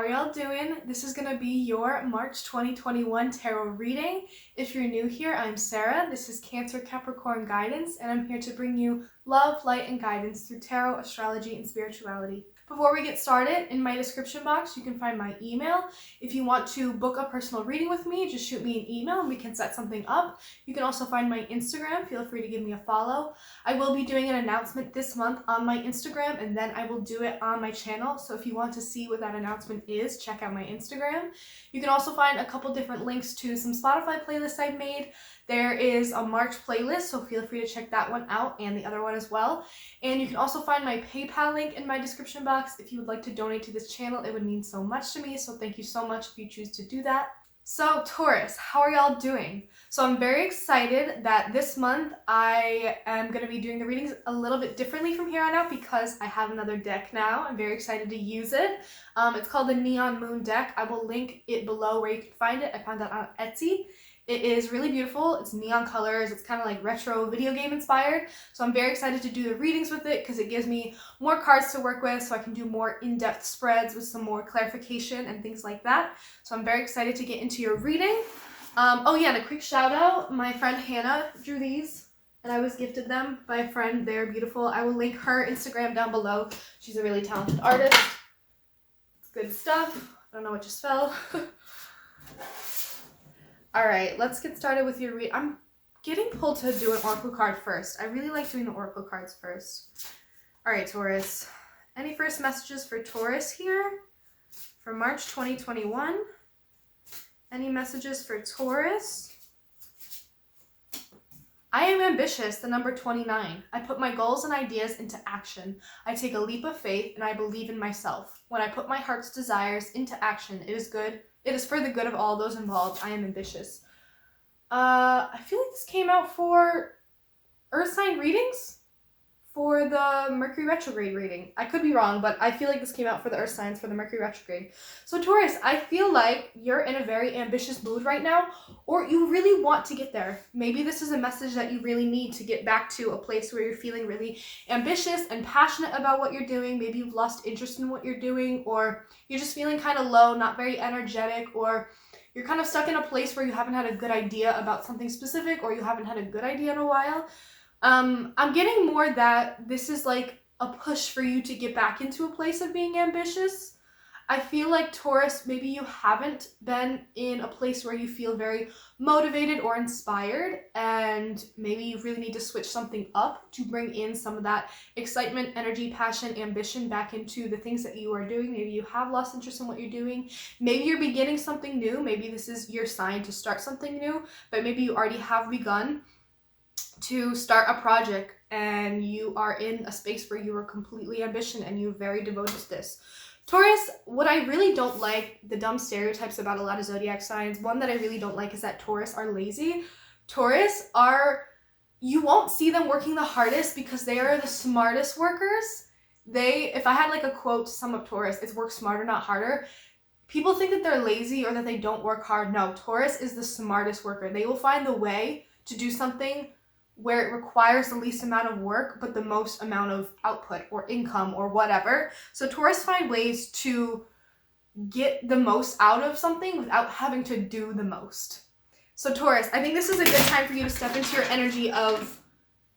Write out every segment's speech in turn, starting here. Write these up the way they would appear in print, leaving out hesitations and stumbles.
are y'all doing? This is gonna be your March 2021 tarot reading. If you're new here, I'm Sarah. This is Cancer Capricorn guidance, and I'm here to bring you love, light, and guidance through tarot, astrology, and spirituality. Before we get started, in my description box, you can find my email. If you want to book a personal reading with me, just shoot me an email and we can set something up. You can also find my Instagram. Feel free to give me a follow. I will be doing an announcement this month on my Instagram, and then I will do it on my channel. So if you want to see what that announcement is, check out my Instagram. You can also find a couple different links to some Spotify playlists I've made. There is a March playlist, so feel free to check that one out and the other one as well. And you can also find my PayPal link in my description box. If you would like to donate to this channel, it would mean so much to me, so thank you so much if you choose to do that. So Taurus, how are y'all doing? So I'm very excited that this month I am going to be doing the readings a little bit differently from here on out because I have another deck now. I'm very excited to use it. It's called the Neon Moon deck. I will link it below where you can find it. I found that on Etsy. It is really beautiful. It's neon colors. It's kind of like retro video game inspired. So I'm very excited to do the readings with it because it gives me more cards to work with so I can do more in-depth spreads with some more clarification and things like that. So I'm very excited to get into your reading. Oh yeah, and a quick shout out. My friend Hannah drew these and I was gifted them by a friend. They're beautiful. I will link her Instagram down below. She's a really talented artist. It's good stuff. I don't know what just fell. All right, let's get started with your read. I'm getting pulled to do an oracle card first. I really like doing the oracle cards first. All right, Taurus. Any first messages for Taurus here for March 2021? Any messages for Taurus? I am ambitious, the number 29. I put my goals and ideas into action. I take a leap of faith and I believe in myself. When I put my heart's desires into action, it is good. It is for the good of all those involved. I am ambitious. I feel like this came out for Earth sign readings for the Mercury retrograde reading. I could be wrong, but I feel like this came out for the Earth signs for the Mercury retrograde. So Taurus, I feel like you're in a very ambitious mood right now, or you really want to get there. Maybe this is a message that you really need to get back to a place where you're feeling really ambitious and passionate about what you're doing. Maybe you've lost interest in what you're doing, or you're just feeling kind of low, not very energetic, or you're kind of stuck in a place where you haven't had a good idea about something specific, or you haven't had a good idea in a while. I'm getting more that this is like a push for you to get back into a place of being ambitious. I feel like Taurus, maybe you haven't been in a place where you feel very motivated or inspired, and maybe you really need to switch something up to bring in some of that excitement, energy, passion, ambition back into the things that you are doing. Maybe you have lost interest in what you're doing. Maybe you're beginning something new. Maybe this is your sign to start something new, but maybe you already have begun to start a project and you are in a space where you are completely ambitious and you're very devoted to this. Taurus, what I really don't like, the dumb stereotypes about a lot of zodiac signs, one that I really don't like is that Taurus are lazy. Taurus are, you won't see them working the hardest because they are the smartest workers. If I had like a quote to sum up Taurus, it's work smarter, not harder. People think that they're lazy or that they don't work hard. No, Taurus is the smartest worker. They will find the way to do something where it requires the least amount of work, but the most amount of output or income or whatever. So Taurus find ways to get the most out of something without having to do the most. So Taurus, I think this is a good time for you to step into your energy of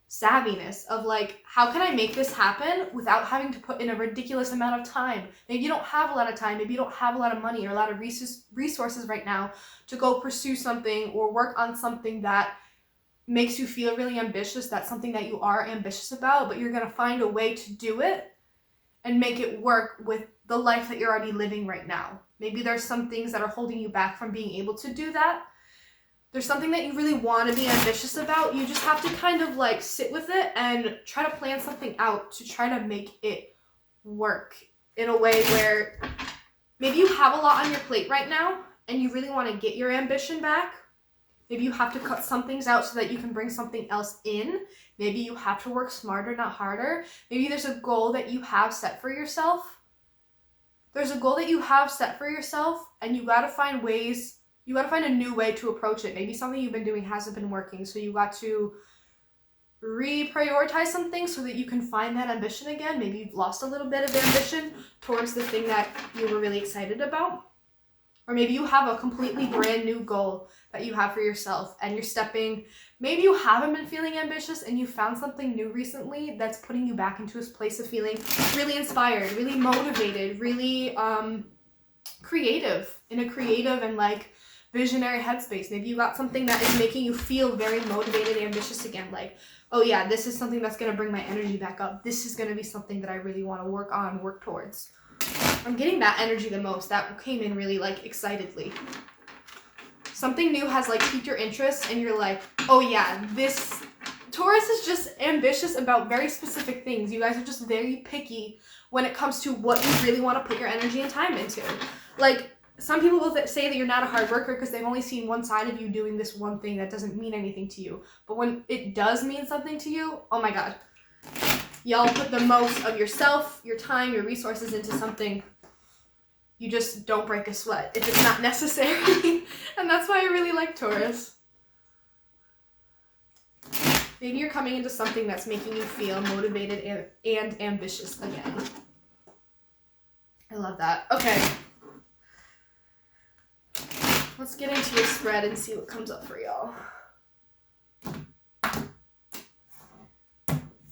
savviness, of like, how can I make this happen without having to put in a ridiculous amount of time? Maybe you don't have a lot of time, maybe you don't have a lot of money or a lot of resources right now to go pursue something or work on something that makes you feel really ambitious. That's something that you are ambitious about, but you're going to find a way to do it and make it work with the life that you're already living right now. Maybe there's some things that are holding you back from being able to do that. There's something that you really want to be ambitious about. You just have to kind of like sit with it and try to plan something out to try to make it work in a way where maybe you have a lot on your plate right now and you really want to get your ambition back. Maybe you have to cut some things out so that you can bring something else in. Maybe you have to work smarter, not harder. Maybe there's a goal that you have set for yourself. There's a goal that you have set for yourself, and you got to find ways, you got to find a new way to approach it. Maybe something you've been doing hasn't been working, so you got to reprioritize some things so that you can find that ambition again. Maybe you've lost a little bit of ambition towards the thing that you were really excited about. Or maybe you have a completely brand new goal that you have for yourself and you're stepping, maybe you haven't been feeling ambitious and you found something new recently that's putting you back into a place of feeling really inspired, really motivated, really creative, in a creative and like visionary headspace. Maybe you got something that is making you feel very motivated, ambitious again. Like, oh yeah, this is something that's going to bring my energy back up. This is going to be something that I really want to work on, work towards. I'm getting that energy the most. That came in really like excitedly. Something new has like piqued your interest and you're like, oh yeah, this Taurus is just ambitious about very specific things. You guys are just very picky when it comes to what you really want to put your energy and time into. Like, some people will say that you're not a hard worker because they've only seen one side of you doing this one thing that doesn't mean anything to you. But when it does mean something to you, oh my God. Y'all put the most of yourself, your time, your resources into something. You just don't break a sweat if it's not necessary. And that's why I really like Taurus. Maybe you're coming into something that's making you feel motivated and ambitious again. I love that. Okay. Let's get into your spread and see what comes up for y'all.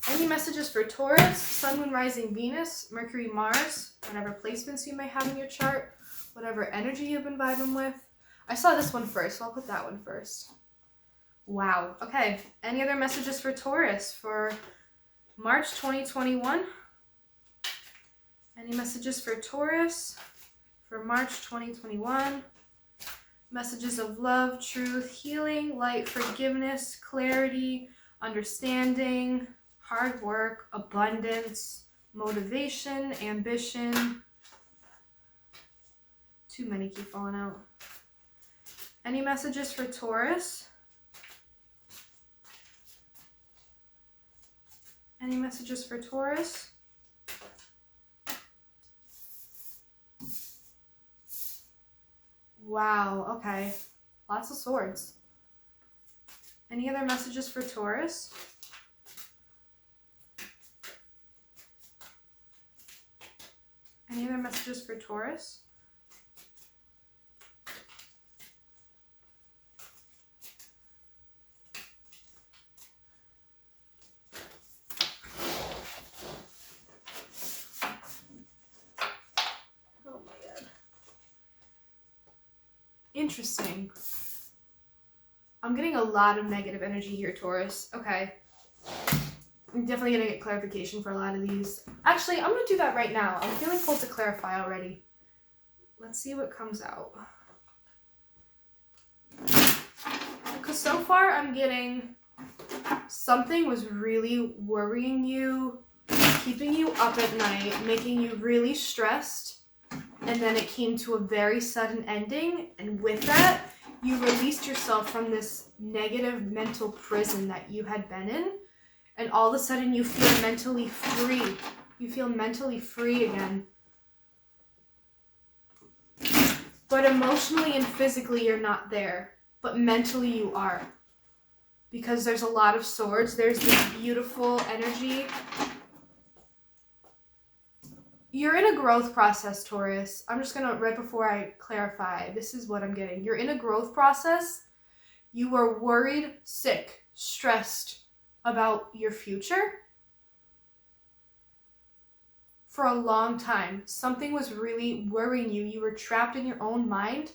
Any messages for Taurus, Sun, Moon, Rising, Venus, Mercury, Mars, whatever placements you may have in your chart, whatever energy you've been vibing with. I saw this one first, so I'll put that one first. Wow. Okay. Any other messages for Taurus for March 2021? Any messages for Taurus for March 2021? Messages of love, truth, healing, light, forgiveness, clarity, understanding, hard work, abundance, motivation, ambition. Too many keep falling out. Any messages for Taurus? Any messages for Taurus? Wow, okay. Lots of swords. Any other messages for Taurus? Any other messages for Taurus? Oh my God. Interesting. I'm getting a lot of negative energy here, Taurus. Okay. I'm definitely going to get clarification for a lot of these. Actually, I'm going to do that right now. I'm feeling pulled to clarify already. Let's see what comes out. Because so far I'm getting something was really worrying you, keeping you up at night, making you really stressed. And then it came to a very sudden ending. And with that, you released yourself from this negative mental prison that you had been in. And all of a sudden you feel mentally free. You feel mentally free again. But emotionally and physically you're not there. But mentally you are. Because there's a lot of swords. There's this beautiful energy. You're in a growth process, Taurus. I'm just going to, right before I clarify, this is what I'm getting. You're in a growth process. You were worried, sick, stressed about your future for a long time. Something was really worrying you. You were trapped in your own mind.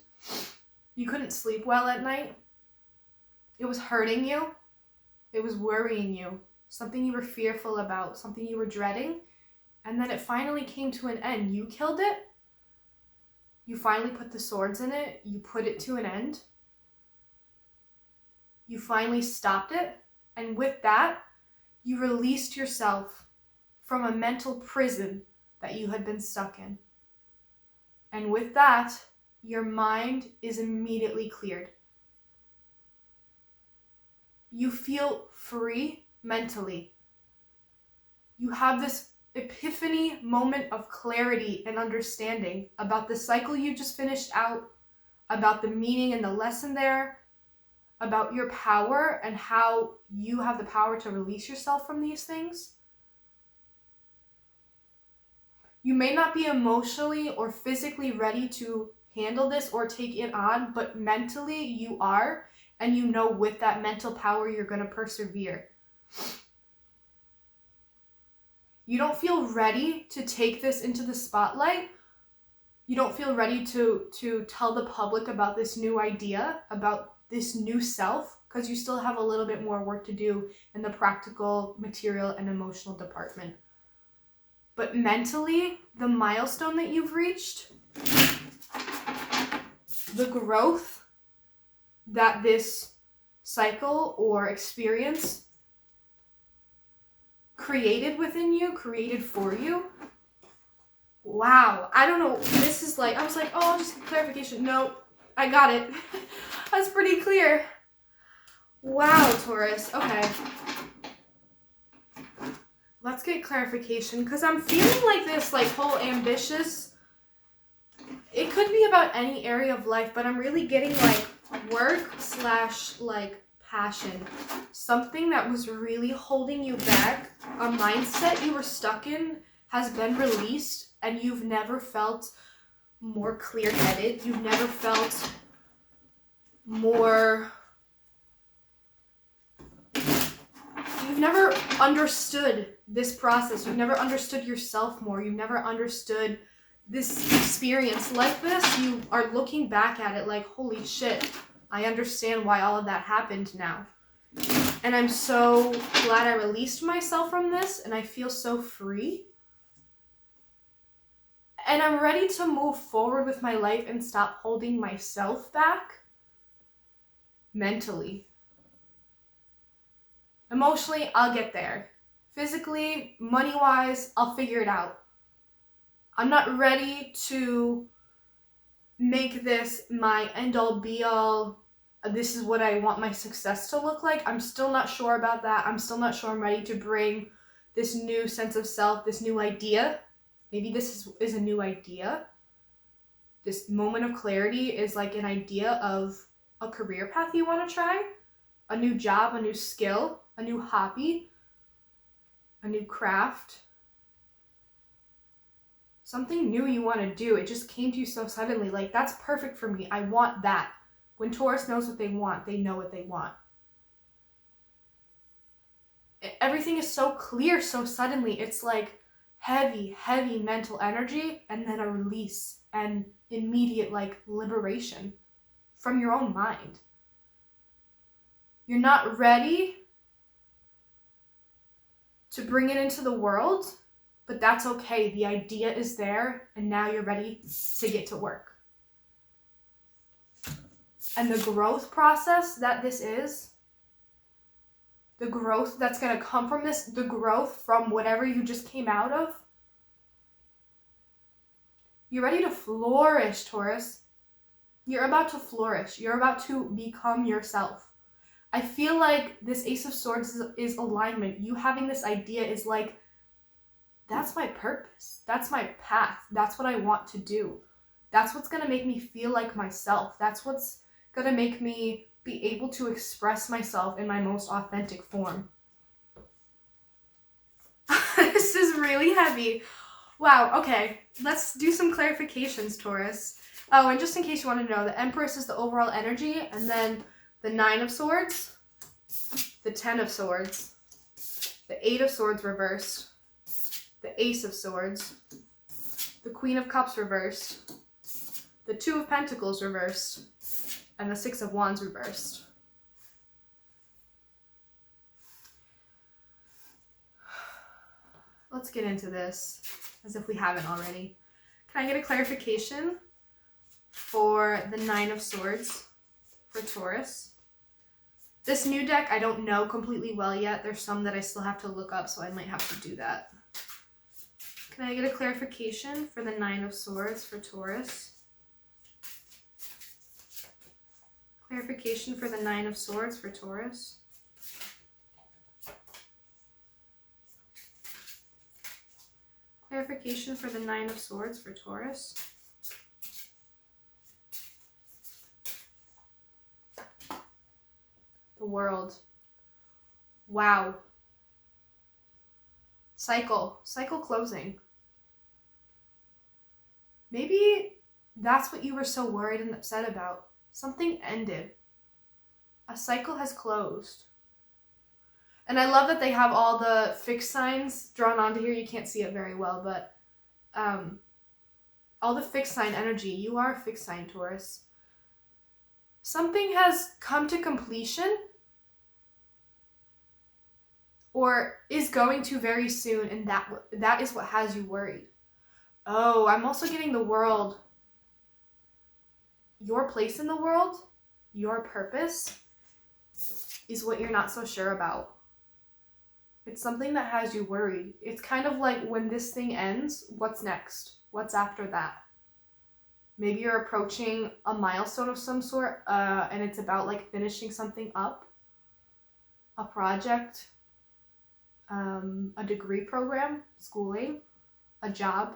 You couldn't sleep well at night. It was hurting you. It was worrying you. Something you were fearful about, something you were dreading. And then it finally came to an end. You killed it. You finally put the swords in it. You put it to an end. You finally stopped it. And with that, you released yourself from a mental prison that you had been stuck in. And with that, your mind is immediately cleared. You feel free mentally. You have this epiphany moment of clarity and understanding about the cycle you just finished out, about the meaning and the lesson there, about your power and how you have the power to release yourself from these things. You may not be emotionally or physically ready to handle this or take it on, but mentally you are, and you know with that mental power you're going to persevere. You don't feel ready to take this into the spotlight. You don't feel ready to tell the public about this new idea, about this new self, because you still have a little bit more work to do in the practical, material, and emotional department. But mentally, the milestone that you've reached, the growth that this cycle or experience created within you, created for you. Wow, I don't know, this is like, I was like, oh, just clarification. No, I got it. That's pretty clear. Wow, Taurus, okay. Let's get clarification, because I'm feeling like this, like, whole ambitious, it could be about any area of life, but I'm really getting, like, work / like, passion. Something that was really holding you back, a mindset you were stuck in has been released, and you've never felt more clear-headed. You've never felt more... You've never understood this process. You've never understood yourself more. You've never understood this experience like this. You are looking back at it like, holy shit, I understand why all of that happened now. And I'm so glad I released myself from this, and I feel so free. And I'm ready to move forward with my life and stop holding myself back mentally. Emotionally, I'll get there. Physically, money-wise, I'll figure it out. I'm not ready to make this my end-all, be-all, this is what I want my success to look like. I'm still not sure about that. I'm still not sure I'm ready to bring this new sense of self, this new idea. Maybe this is a new idea. This moment of clarity is like an idea of a career path you want to try, a new job, a new skill, a new hobby, a new craft. Something new you want to do. It just came to you so suddenly. Like, that's perfect for me. I want that. When Taurus knows what they want, they know what they want. Everything is so clear so suddenly. It's like heavy, heavy mental energy, and then a release and immediate, like, liberation from your own mind. You're not ready to bring it into the world, but that's okay. The idea is there, and now you're ready to get to work. And the growth process that this is, the growth that's going to come from this, the growth from whatever you just came out of, you're ready to flourish, Taurus. You're about to flourish. You're about to become yourself. I feel like this Ace of Swords is alignment. You having this idea is like, that's my purpose. That's my path. That's what I want to do. That's what's going to make me feel like myself. That's what's going to make me be able to express myself in my most authentic form. This is really heavy. Wow, okay. Let's do some clarifications, Taurus. Oh, and just in case you want to know, the Empress is the overall energy, and then the 9 of Swords, the 10 of Swords, the 8 of Swords reversed, the Ace of Swords, the Queen of Cups reversed, the 2 of Pentacles reversed, and the 6 of Wands reversed. Let's get into this as if we haven't already. Can I get a clarification for the 9 of Swords for Taurus? This new deck I don't know completely well yet. There's some that I still have to look up, so I might have to do that. Can I get a clarification for the 9 of Swords for Taurus? Clarification for the 9 of Swords for Taurus. Clarification for the 9 of Swords for Taurus. world. Wow. Cycle closing. Maybe that's what you were so worried and upset about. Something ended. A cycle has closed. And I love that they have all the fixed signs drawn onto here. You can't see it very well, but all the fixed sign energy. You are a fixed sign, Taurus. Something has come to completion or is going to very soon, and that is what has you worried. Oh, I'm also getting the world. Your place in the world, your purpose, is what you're not so sure about. It's something that has you worried. It's kind of like when this thing ends, what's next? What's after that? Maybe you're approaching a milestone of some sort, and it's about like finishing something up, a project, a degree program, schooling, a job.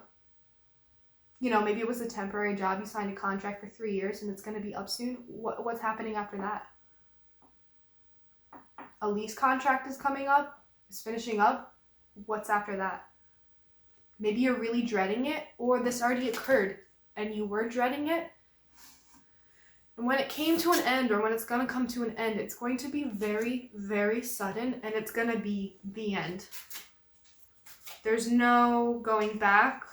You know, maybe it was a temporary job. You signed a contract for 3 years and it's going to be up soon. What's happening after that? A lease contract is coming up, is finishing up. What's after that? Maybe you're really dreading it, or this already occurred and you were dreading it. And when it came to an end, or when it's going to come to an end, it's going to be very, very sudden, and it's going to be the end. There's no going back.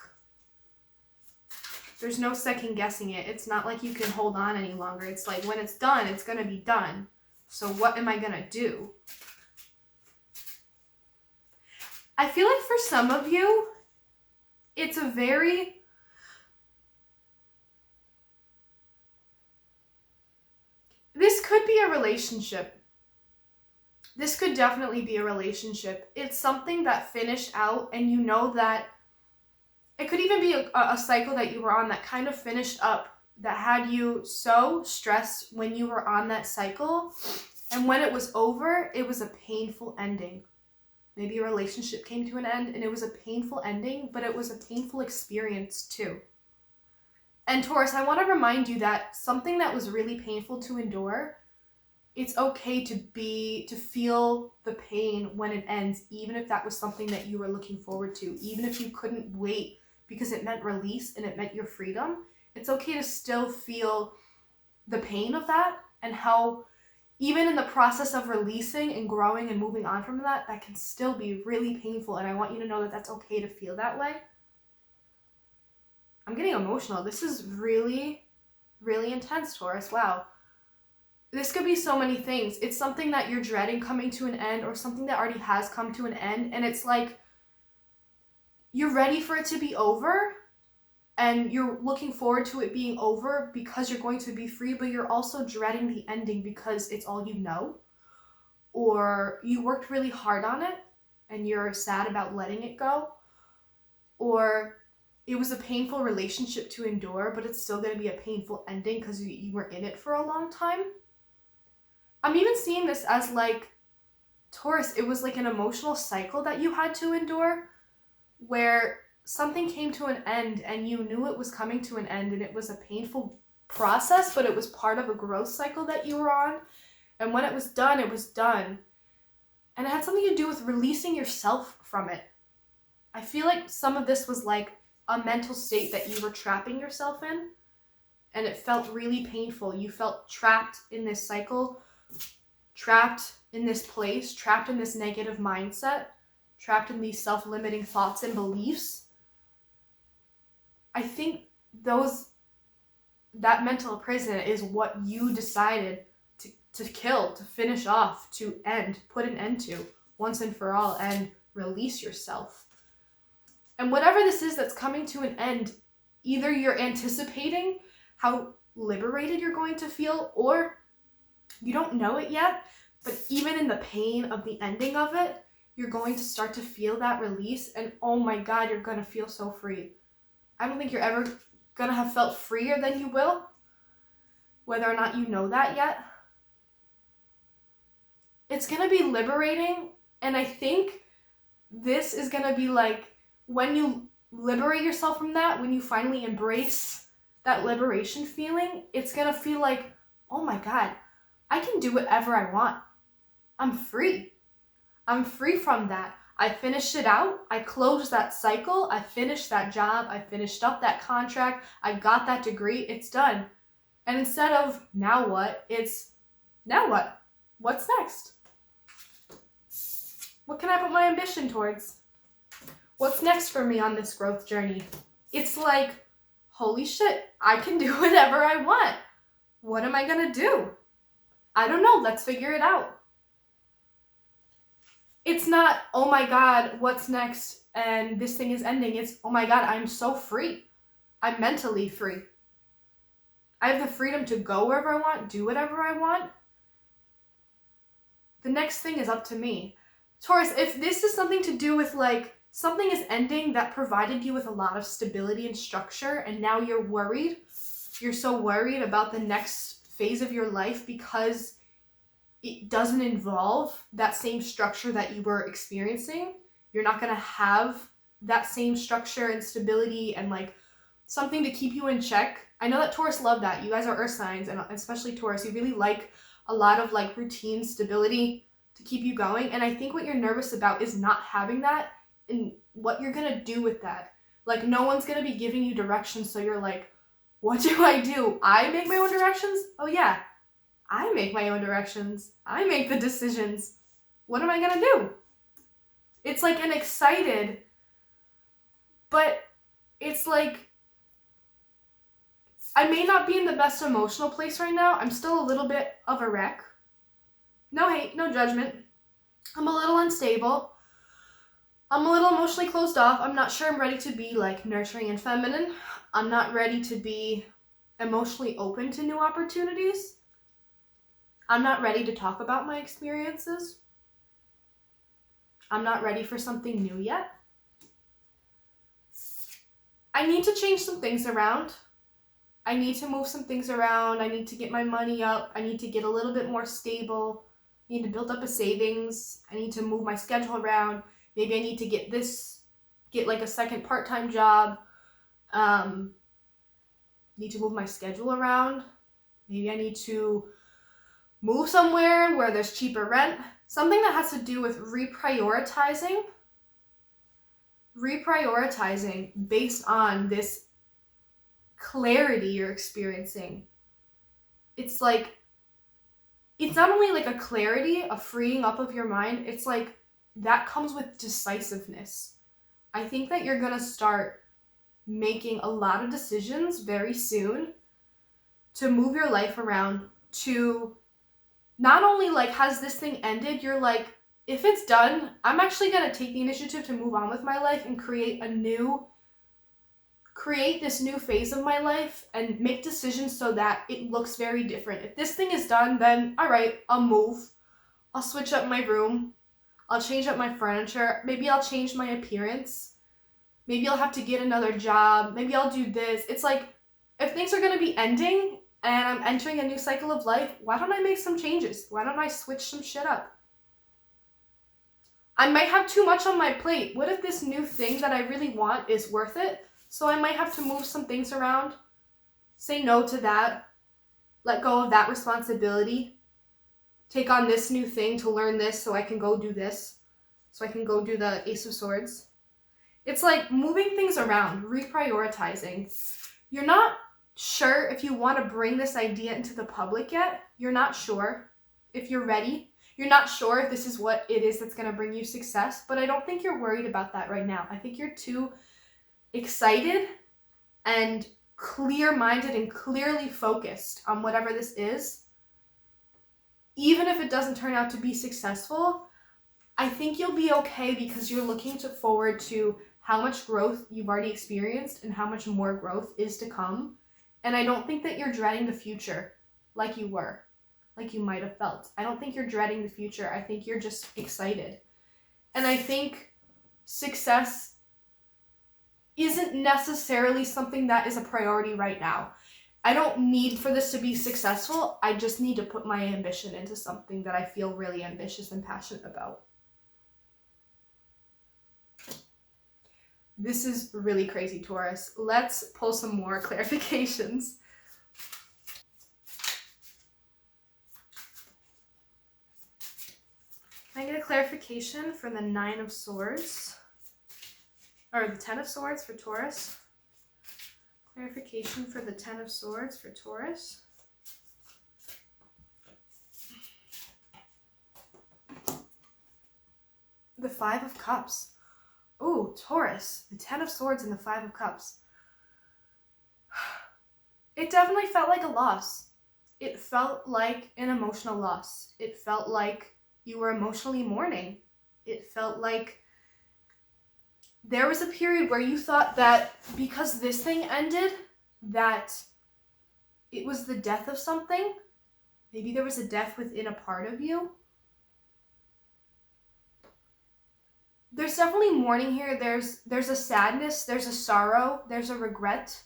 There's no second guessing it. It's not like you can hold on any longer. It's like when it's done, it's going to be done. So what am I going to do? I feel like for some of you, it's a very... This could be a relationship. This could definitely be a relationship. It's something that finished out, and you know that it could even be a cycle that you were on that kind of finished up, that had you so stressed when you were on that cycle. And when it was over, it was a painful ending. Maybe a relationship came to an end and it was a painful ending, but it was a painful experience too. And Taurus, I want to remind you that something that was really painful to endure, it's okay to feel the pain when it ends, even if that was something that you were looking forward to, even if you couldn't wait because it meant release and it meant your freedom. It's okay to still feel the pain of that, and how even in the process of releasing and growing and moving on from that, that can still be really painful. And I want you to know that that's okay to feel that way. I'm getting emotional. This is really, really intense, Taurus. Wow. This could be so many things. It's something that you're dreading coming to an end, or something that already has come to an end. And it's like, you're ready for it to be over, and you're looking forward to it being over because you're going to be free, but you're also dreading the ending because it's all you know, or you worked really hard on it and you're sad about letting it go, or it was a painful relationship to endure, but it's still going to be a painful ending because you were in it for a long time. I'm even seeing this as like, Taurus, it was like an emotional cycle that you had to endure, where something came to an end and you knew it was coming to an end, and it was a painful process, but it was part of a growth cycle that you were on. And when it was done, it was done. And it had something to do with releasing yourself from it. I feel like some of this was like a mental state that you were trapping yourself in, and it felt really painful. You felt trapped in this cycle, trapped in this place, trapped in this negative mindset, trapped in these self-limiting thoughts and beliefs. I think that mental prison is what you decided to kill, to finish off, to end, put an end to once and for all, and release yourself. And whatever this is that's coming to an end, either you're anticipating how liberated you're going to feel, or you don't know it yet, but even in the pain of the ending of it, you're going to start to feel that release, and oh my God, you're going to feel so free. I don't think you're ever going to have felt freer than you will, whether or not you know that yet. It's going to be liberating, and I think this is going to be like, when you liberate yourself from that, when you finally embrace that liberation feeling, it's going to feel like, oh my God, I can do whatever I want. I'm free. I'm free from that. I finished it out. I closed that cycle. I finished that job. I finished up that contract. I got that degree. It's done. And instead of now what, it's now what? What's next? What can I put my ambition towards? What's next for me on this growth journey? It's like, holy shit, I can do whatever I want. What am I gonna do? I don't know. Let's figure it out. It's not, oh my God, what's next? And this thing is ending. It's, oh my God, I'm so free. I'm mentally free. I have the freedom to go wherever I want, do whatever I want. The next thing is up to me. Taurus, if this is something to do with like, something is ending that provided you with a lot of stability and structure, and now you're worried. You're so worried about the next phase of your life because it doesn't involve that same structure that you were experiencing. You're not going to have that same structure and stability and like something to keep you in check. I know that Taurus love that. You guys are earth signs, and especially Taurus, you really like a lot of like routine stability to keep you going. And I think what you're nervous about is not having that and what you're going to do with that. Like no one's going to be giving you directions. So you're like, what do? I make my own directions? Oh yeah, I make my own directions. I make the decisions. What am I going to do? It's like an excited, but it's like, I may not be in the best emotional place right now. I'm still a little bit of a wreck. No hate, no judgment. I'm a little unstable. I'm a little emotionally closed off. I'm not sure I'm ready to be like nurturing and feminine. I'm not ready to be emotionally open to new opportunities. I'm not ready to talk about my experiences. I'm not ready for something new yet. I need to change some things around. I need to move some things around. I need to get my money up. I need to get a little bit more stable. I need to build up a savings. I need to move my schedule around. Maybe I need to get like a second part-time job. Need to move my schedule around. Maybe I need to move somewhere where there's cheaper rent. Something that has to do with reprioritizing based on this clarity you're experiencing. It's like, it's not only like a clarity, a freeing up of your mind, it's like that comes with decisiveness. I think that you're gonna start making a lot of decisions very soon to move your life around, to not only like, has this thing ended, you're like, if it's done, I'm actually gonna take the initiative to move on with my life and create this new phase of my life and make decisions so that it looks very different. If this thing is done, then all right, I'll move. I'll switch up my room. I'll change up my furniture. Maybe I'll change my appearance. Maybe I'll have to get another job. Maybe I'll do this. It's like, if things are going to be ending and I'm entering a new cycle of life, why don't I make some changes? Why don't I switch some shit up? I might have too much on my plate. What if this new thing that I really want is worth it? So I might have to move some things around, say no to that, let go of that responsibility, take on this new thing to learn this so I can go do this, so I can go do the Ace of Swords. It's like moving things around, reprioritizing. You're not sure if you want to bring this idea into the public yet. You're not sure if you're ready. You're not sure if this is what it is that's going to bring you success, but I don't think you're worried about that right now. I think you're too excited and clear-minded and clearly focused on whatever this is. Even if it doesn't turn out to be successful, I think you'll be okay because you're looking forward to how much growth you've already experienced and how much more growth is to come. And I don't think that you're dreading the future like you were, like you might have felt. I don't think you're dreading the future. I think you're just excited. And I think success isn't necessarily something that is a priority right now. I don't need for this to be successful. I just need to put my ambition into something that I feel really ambitious and passionate about. This is really crazy, Taurus. Let's pull some more clarifications. clarification for the 9 of Swords, or the 10 of Swords for Taurus. Clarification for the 10 of Swords for Taurus. The 5 of Cups. Ooh, Taurus. The 10 of Swords and the 5 of Cups. It definitely felt like a loss. It felt like an emotional loss. It felt like you were emotionally mourning. It felt like there was a period where you thought that because this thing ended, that it was the death of something. Maybe there was a death within a part of you. There's definitely mourning here. There's a sadness, there's a sorrow, there's a regret.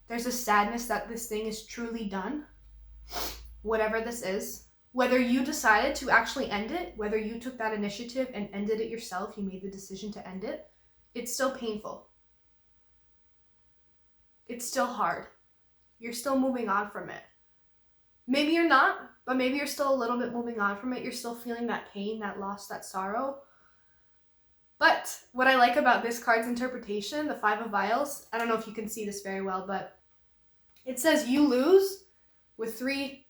There's a sadness that this thing is truly done. Whatever this is. Whether you decided to actually end it, whether you took that initiative and ended it yourself, you made the decision to end it, it's still painful. It's still hard. You're still moving on from it. Maybe you're not, but maybe you're still a little bit moving on from it. You're still feeling that pain, that loss, that sorrow. But what I like about this card's interpretation, the 5 of Vials, I don't know if you can see this very well, but it says you lose with 3,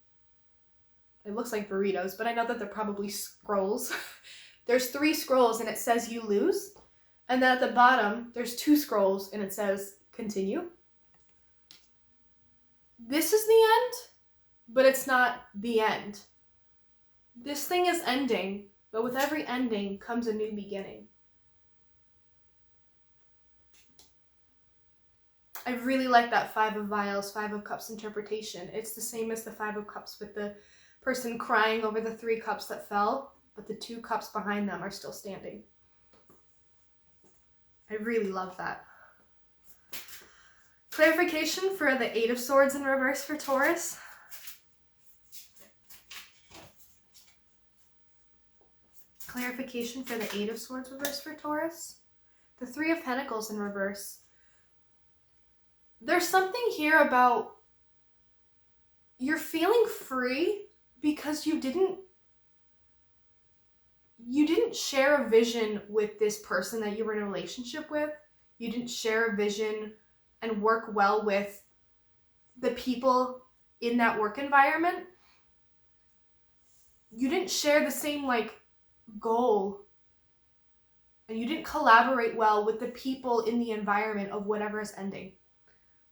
it looks like burritos, but I know that they're probably scrolls. There's 3 scrolls and it says you lose. And then at the bottom, there's 2 scrolls and it says continue. This is the end, but it's not the end. This thing is ending, but with every ending comes a new beginning. I really like that 5 of Vials, 5 of Cups interpretation. It's the same as the 5 of Cups with the person crying over the 3 cups that fell, but the 2 cups behind them are still standing. I really love that. Clarification for the 8 of Swords in reverse for Taurus. Clarification for the 8 of Swords reverse for Taurus. The 3 of Pentacles in reverse. There's something here about you're feeling free because you didn't share a vision with this person that you were in a relationship with. You didn't share a vision and work well with the people in that work environment. You didn't share the same goal, and you didn't collaborate well with the people in the environment of whatever is ending.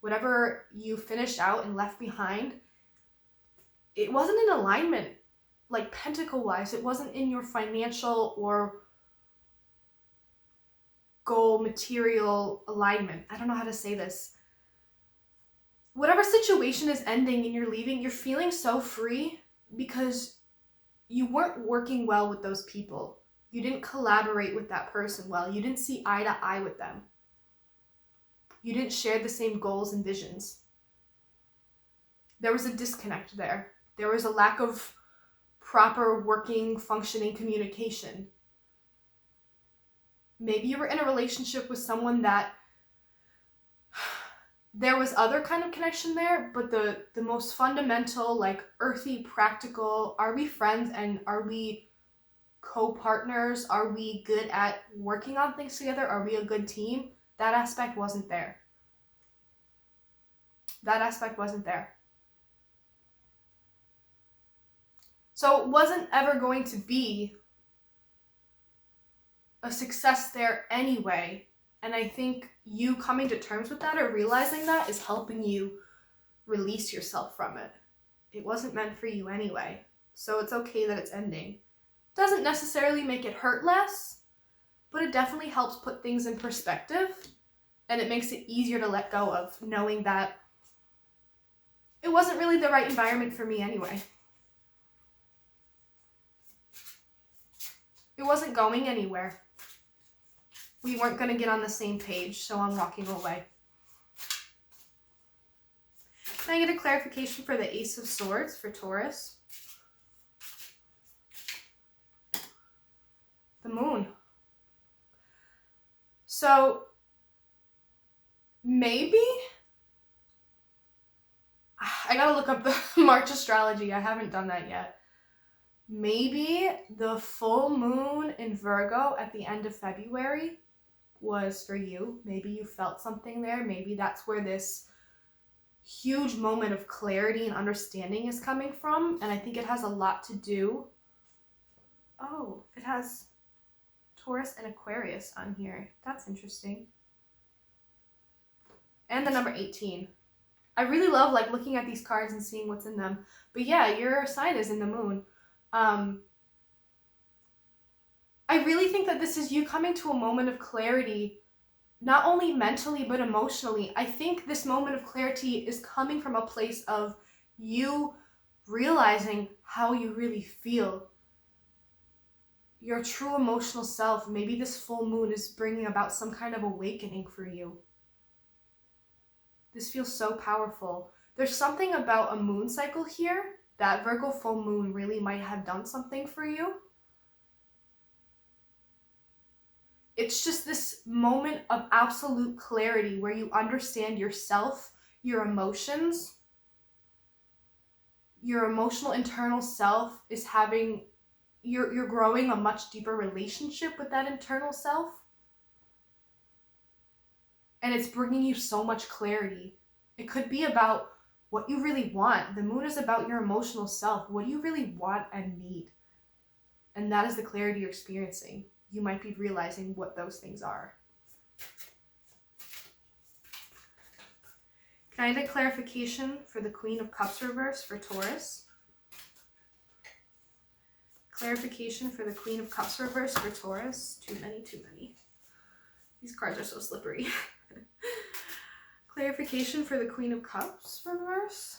Whatever you finished out and left behind, it wasn't in alignment, like pentacle-wise. It wasn't in your financial or goal material alignment. I don't know how to say this. Whatever situation is ending and you're leaving, you're feeling so free because you weren't working well with those people. You didn't collaborate with that person well. You didn't see eye to eye with them. You didn't share the same goals and visions. There was a disconnect there. There was a lack of proper working, functioning communication. Maybe you were in a relationship with someone that there was other kind of connection there, but the most fundamental, earthy, practical, are we friends and are we co-partners? Are we good at working on things together? Are we a good team? That aspect wasn't there. That aspect wasn't there. So it wasn't ever going to be a success there anyway. And I think you coming to terms with that or realizing that is helping you release yourself from it. It wasn't meant for you anyway. So it's okay that it's ending. Doesn't necessarily make it hurt less, but it definitely helps put things in perspective. And it makes it easier to let go of, knowing that it wasn't really the right environment for me anyway. It wasn't going anywhere. We weren't going to get on the same page, so I'm walking away. Can I get a clarification for the Ace of Swords for Taurus? The Moon. So, maybe? I gotta look up the March astrology. I haven't done that yet. maybe the full moon in Virgo at the end of February was for you. Maybe you felt something there. Maybe that's where this huge moment of clarity and understanding is coming from. And I think it has a lot to do. Oh, it has Taurus and Aquarius on here. That's interesting. And the number 18. I really love like looking at these cards and seeing what's in them. But yeah, your sign is in the moon. I really think that this is you coming to a moment of clarity, not only mentally, but emotionally. I think this moment of clarity is coming from a place of you realizing how you really feel. Your true emotional self. Maybe this full moon is bringing about some kind of awakening for you. This feels so powerful. There's something about a moon cycle here. That Virgo full moon really might have done something for you. It's just this moment of absolute clarity where you understand yourself, your emotions. Your emotional internal self is having, you're growing a much deeper relationship with that internal self. And it's bringing you so much clarity. It could be about what you really want. The moon is about your emotional self. What do you really want and need? And that is the clarity you're experiencing. You might be realizing what those things are. Can I get clarification for the Queen of Cups reverse for Taurus? Clarification for the Queen of Cups reverse for Taurus. Too many. These cards are so slippery. Clarification for the Queen of Cups reverse.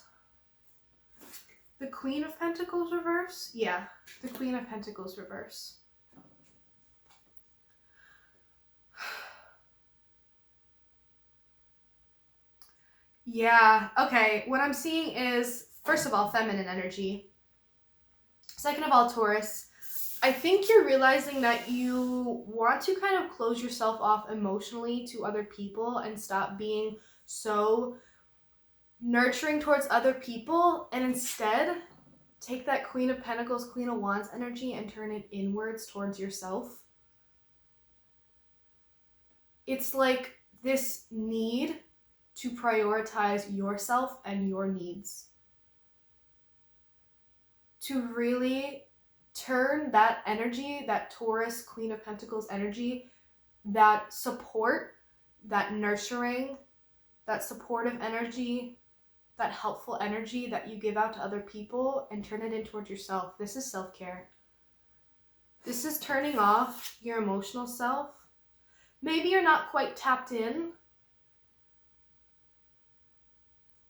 The Queen of Pentacles reverse? Yeah, the Queen of Pentacles reverse. Yeah, okay. What I'm seeing is, first of all, feminine energy. Second of all, Taurus. I think you're realizing that you want to kind of close yourself off emotionally to other people and stop being so nurturing towards other people, and instead take that Queen of Pentacles, Queen of Wands energy and turn it inwards towards yourself. It's like this need to prioritize yourself and your needs. To really turn that energy, that Taurus, Queen of Pentacles energy, that support, that nurturing, that supportive energy, that helpful energy that you give out to other people, and turn it in towards yourself. This is self-care. This is turning off your emotional self. Maybe you're not quite tapped in,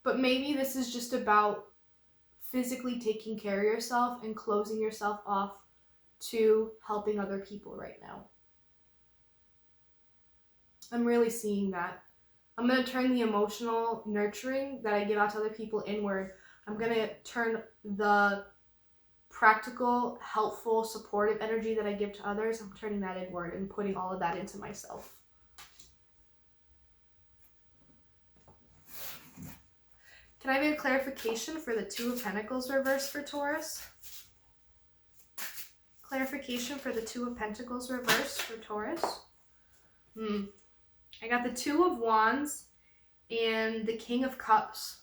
but maybe this is just about physically taking care of yourself and closing yourself off to helping other people right now. I'm really seeing that. I'm going to turn the emotional nurturing that I give out to other people inward. I'm going to turn the practical, helpful, supportive energy that I give to others, I'm turning that inward and putting all of that into myself. Can I get a clarification for the Two of Pentacles reverse for Taurus? Clarification for the Two of Pentacles reverse for Taurus. I got the Two of Wands and the King of Cups.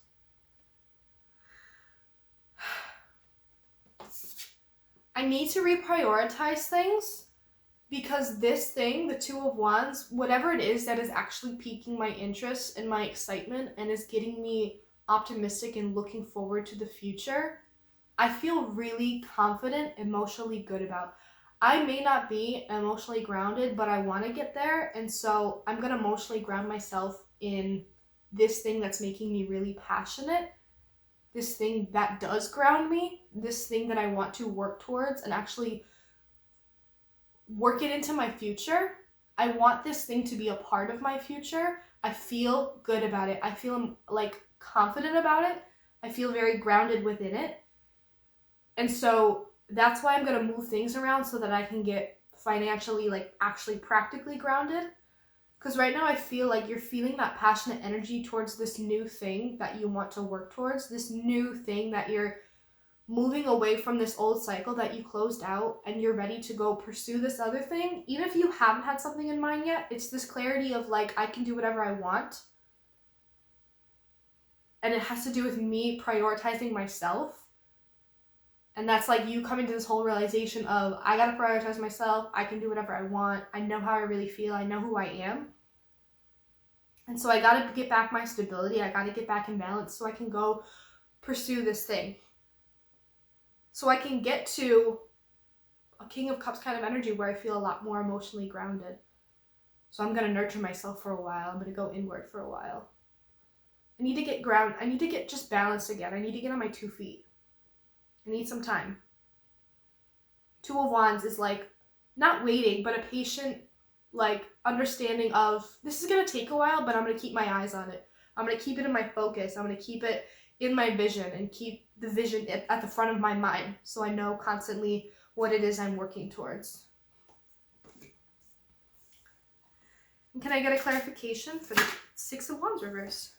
I need to reprioritize things because this thing, the Two of Wands, whatever it is that is actually piquing my interest and my excitement and is getting me optimistic and looking forward to the future, I feel really confident, emotionally good about. I may not be emotionally grounded, but I want to get there, and so I'm going to emotionally ground myself in this thing that's making me really passionate, this thing that does ground me, this thing that I want to work towards and actually work it into my future. I want this thing to be a part of my future. I feel good about it. I feel like confident about it. I feel very grounded within it. And so that's why I'm going to move things around so that I can get financially, like actually practically grounded. Because right now I feel like you're feeling that passionate energy towards this new thing that you want to work towards, this new thing that you're moving away from this old cycle that you closed out and you're ready to go pursue this other thing, even if you haven't had something in mind yet, it's this clarity of like, I can do whatever I want. And it has to do with me prioritizing myself. And that's like you coming to this whole realization of, I gotta prioritize myself. I can do whatever I want. I know how I really feel. I know who I am. And so I gotta get back my stability. I gotta get back in balance so I can go pursue this thing. So I can get to a King of Cups kind of energy where I feel a lot more emotionally grounded. So I'm gonna nurture myself for a while. I'm gonna go inward for a while. I need to get grounded. I need to get just balanced again. I need to get on my 2 feet. I need some time. 2 of Wands is like not waiting, but a patient like understanding of this is going to take a while, but I'm going to keep my eyes on it. I'm going to keep it in my focus. I'm going to keep it in my vision and keep the vision at the front of my mind so I know constantly what it is I'm working towards. And can I get a clarification for the 6 of Wands reverse?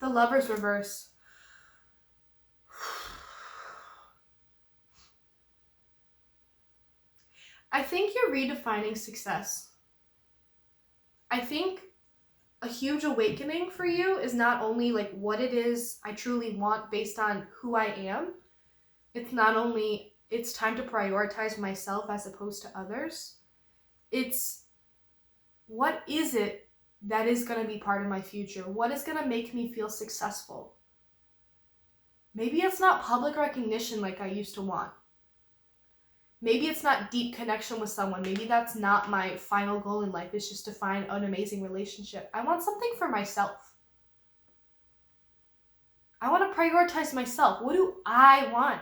The Lovers reverse. I think you're redefining success. I think a huge awakening for you is not only like what it is I truly want based on who I am. It's not only it's time to prioritize myself as opposed to others. It's what is it that is going to be part of my future? What is going to make me feel successful? Maybe it's not public recognition like I used to want. Maybe it's not deep connection with someone. Maybe that's not my final goal in life. It's just to find an amazing relationship. I want something for myself. I want to prioritize myself. What do I want?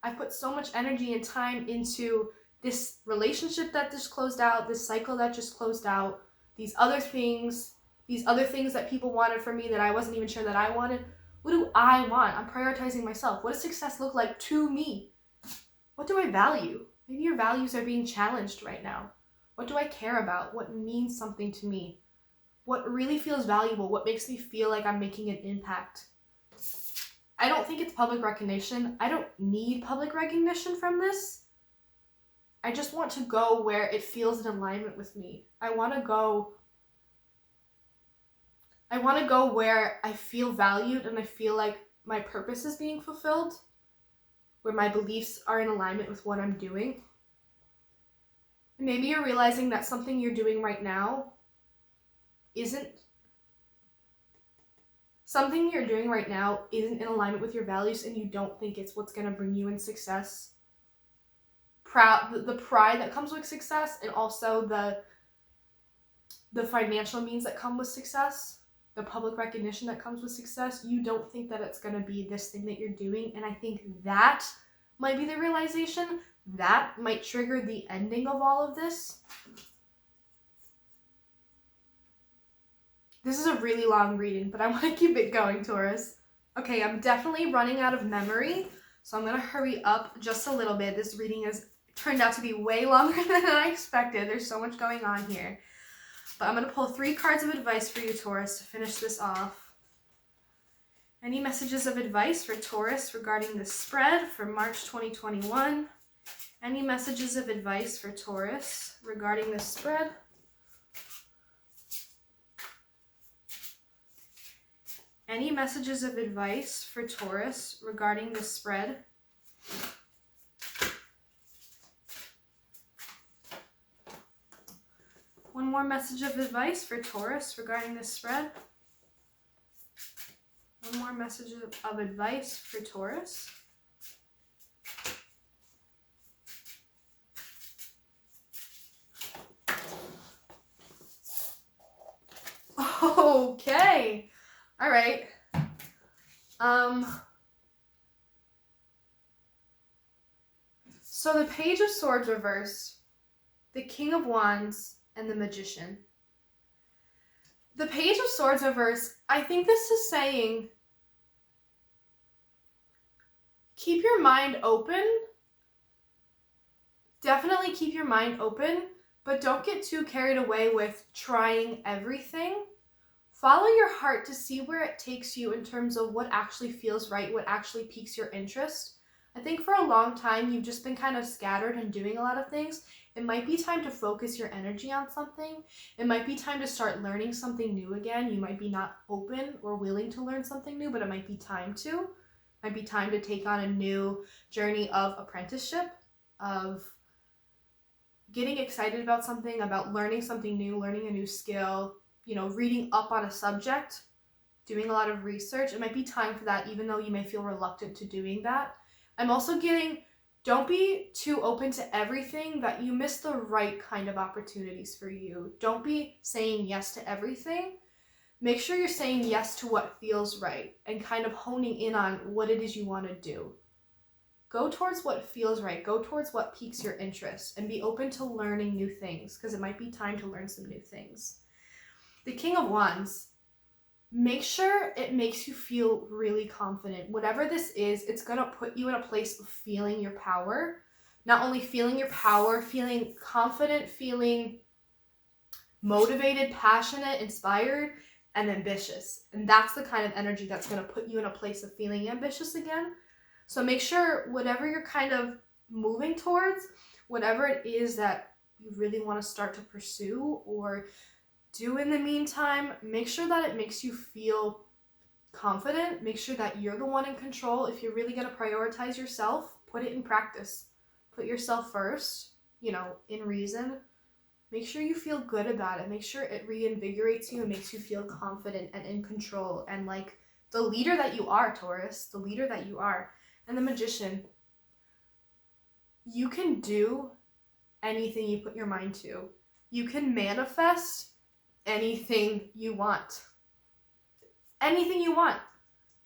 I put so much energy and time into this relationship that just closed out, this cycle that just closed out, these other things that people wanted from me that I wasn't even sure that I wanted. What do I want? I'm prioritizing myself. What does success look like to me? What do I value? Maybe your values are being challenged right now. What do I care about? What means something to me? What really feels valuable? What makes me feel like I'm making an impact? I don't think it's public recognition. I don't need public recognition from this. I just want to go where it feels in alignment with me. I want to go where I feel valued and I feel like my purpose is being fulfilled, where my beliefs are in alignment with what I'm doing. And maybe you're realizing that something you're doing right now isn't in alignment with your values and you don't think it's what's going to bring you in success. The pride that comes with success and also the financial means that come with success, the public recognition that comes with success, you don't think that it's going to be this thing that you're doing. And I think that might be the realization. That might trigger the ending of all of this. This is a really long reading, but I want to keep it going, Taurus. Okay, I'm definitely running out of memory, so I'm going to hurry up just a little bit. This reading has turned out to be way longer than I expected. There's so much going on here. But I'm going to pull 3 cards of advice for you, Taurus, to finish this off. Any messages of advice for Taurus regarding the spread for March 2021? Any messages of advice for Taurus regarding the spread? Any messages of advice for Taurus regarding the spread? One more message of advice for Taurus regarding this spread. One more message of advice for Taurus. Okay. All right. So the Page of Swords reverse, the King of Wands, and the Magician. The Page of Swords reverse, I think this is saying, keep your mind open. Definitely keep your mind open, but don't get too carried away with trying everything. Follow your heart to see where it takes you in terms of what actually feels right, what actually piques your interest. I think for a long time, you've just been kind of scattered and doing a lot of things. It might be time to focus your energy on something. It might be time to start learning something new again. You might be not open or willing to learn something new, but it might be time to. It might be time to take on a new journey of apprenticeship, of getting excited about something, about learning something new, learning a new skill, reading up on a subject, doing a lot of research. It might be time for that, even though you may feel reluctant to doing that. I'm also getting, don't be too open to everything that you miss the right kind of opportunities for you. Don't be saying yes to everything. Make sure you're saying yes to what feels right and kind of honing in on what it is you want to do. Go towards what feels right. Go towards what piques your interest and be open to learning new things, because it might be time to learn some new things. The King of Wands, make sure it makes you feel really confident. Whatever this is, it's going to put you in a place of feeling your power. Not only feeling your power, feeling confident, feeling motivated, passionate, inspired, and ambitious. And that's the kind of energy that's going to put you in a place of feeling ambitious again. So make sure whatever you're kind of moving towards, whatever it is that you really want to start to pursue or do in the meantime, make sure that it makes you feel confident. Make sure that you're the one in control. If you're really going to prioritize yourself, put it in practice. Put yourself first, in reason. Make sure you feel good about it. Make sure it reinvigorates you and makes you feel confident and in control and like the leader that you are, Taurus, the leader that you are. And the Magician, you can do anything you put your mind to. You can manifest anything you want. Anything you want.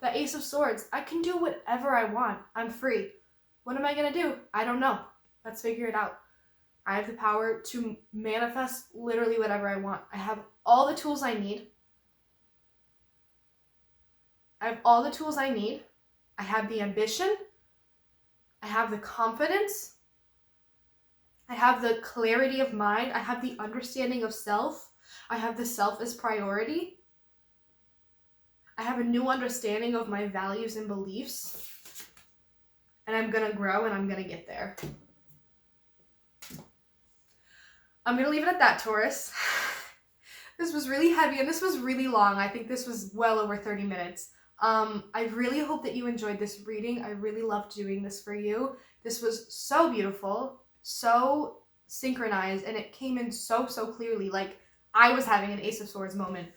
The Ace of Swords, I can do whatever I want. I'm free. What am I going to do? I don't know. Let's figure it out. I have the power to manifest literally whatever I want. I have all the tools I need. I have the ambition. I have the confidence. I have the clarity of mind. I have the understanding of self. I have the self as priority. I have a new understanding of my values and beliefs. And I'm going to grow and I'm going to get there. I'm going to leave it at that, Taurus. This was really heavy and this was really long. I think this was well over 30 minutes. I really hope that you enjoyed this reading. I really loved doing this for you. This was so beautiful, so synchronized, and it came in so clearly, like I was having an Ace of Swords moment.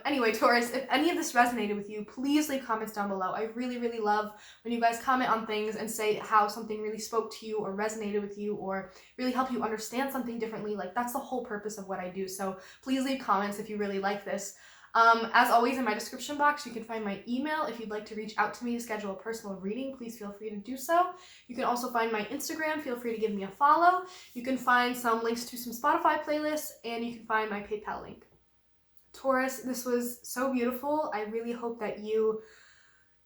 Anyway, Taurus, if any of this resonated with you, please leave comments down below. I really love when you guys comment on things and say how something really spoke to you or resonated with you or really helped you understand something differently. Like, that's the whole purpose of what I do. So please leave comments if you really like this. As always, in my description box, you can find my email. If you'd like to reach out to me to schedule a personal reading, please feel free to do so. You can also find my Instagram. Feel free to give me a follow. You can find some links to some Spotify playlists, and you can find my PayPal link. Taurus, this was so beautiful. I really hope that you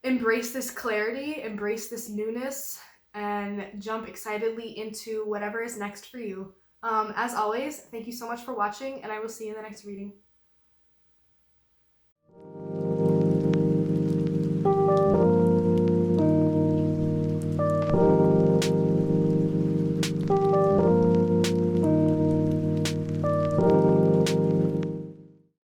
embrace this clarity, embrace this newness, and jump excitedly into whatever is next for you. As always, thank you so much for watching, and I will see you in the next reading.